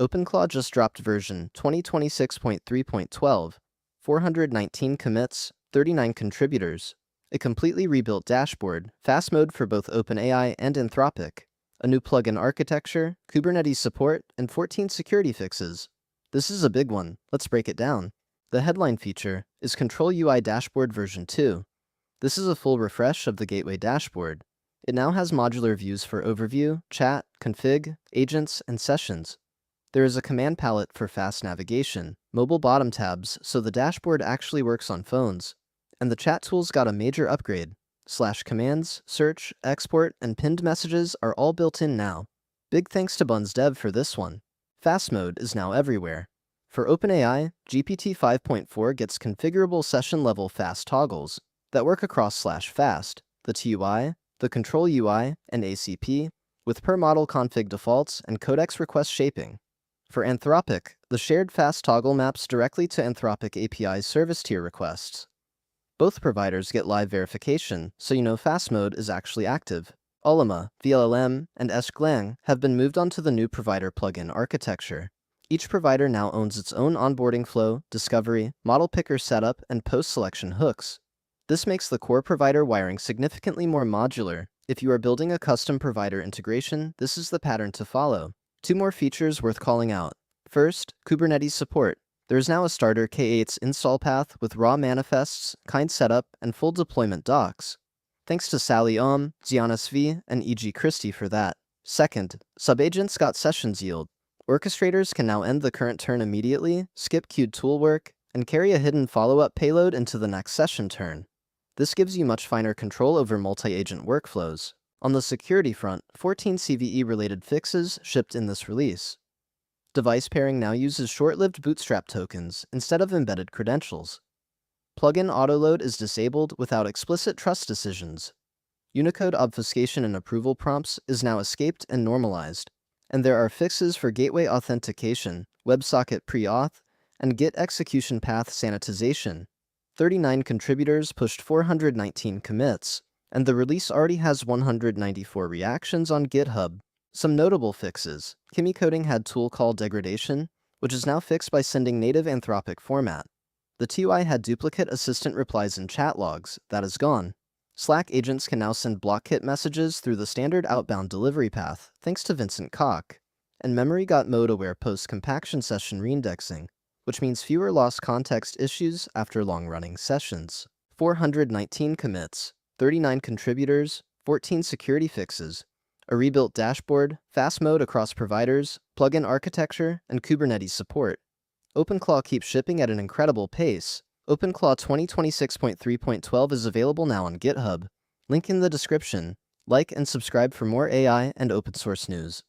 OpenClaw just dropped version 2026.3.12, 419 commits, 39 contributors, a completely rebuilt dashboard, fast mode for both OpenAI and Anthropic, a new plugin architecture, Kubernetes support, and 14 security fixes. This is a big one. Let's break it down. The headline feature is Control UI Dashboard version 2. This is a full refresh of the Gateway dashboard. It now has modular views for overview, chat, config, agents, and sessions. There is a command palette for fast navigation, mobile bottom tabs so the dashboard actually works on phones, and the chat tools got a major upgrade. /commands, search, export, and pinned messages are all built in now. Big thanks to Buns Dev for this one. Fast mode is now everywhere. For OpenAI, GPT-5.4 gets configurable session-level fast toggles that work across /fast, the TUI, the control UI, and ACP, with per-model config defaults and codex request shaping. For Anthropic, the shared fast toggle maps directly to Anthropic API's service tier requests. Both providers get live verification, so you know fast mode is actually active. Ollama, vLLM, and SGLang have been moved onto the new provider plugin architecture. Each provider now owns its own onboarding flow, discovery, model picker setup, and post-selection hooks. This makes the core provider wiring significantly more modular. If you are building a custom provider integration, this is the pattern to follow. Two more features worth calling out. First, Kubernetes support. There is now a starter K8's install path with raw manifests, kind setup, and full deployment docs. Thanks to Sally Ohm, Ziana Svi, and E.G. Christie for that. Second, Subagent's got sessions yield. Orchestrators can now end the current turn immediately, skip queued tool work, and carry a hidden follow-up payload into the next session turn. This gives you much finer control over multi-agent workflows. On the security front, 14 CVE-related fixes shipped in this release. Device pairing now uses short-lived bootstrap tokens instead of embedded credentials. Plugin autoload is disabled without explicit trust decisions. Unicode obfuscation and approval prompts is now escaped and normalized. And there are fixes for gateway authentication, WebSocket pre-auth, and Git execution path sanitization. 39 contributors pushed 419 commits, and the release already has 194 reactions on GitHub. Some notable fixes. Kimi coding had tool call degradation, which is now fixed by sending native Anthropic format. The TUI had duplicate assistant replies in chat logs. That is gone. Slack agents can now send BlockKit messages through the standard outbound delivery path, thanks to Vincent Koch. And memory got mode-aware post-compaction session reindexing, which means fewer lost context issues after long-running sessions. 419 commits, 39 contributors, 14 security fixes, a rebuilt dashboard, fast mode across providers, plugin architecture, and Kubernetes support. OpenClaw keeps shipping at an incredible pace. OpenClaw 2026.3.12 is available now on GitHub. Link in the description. Like and subscribe for more AI and open source news.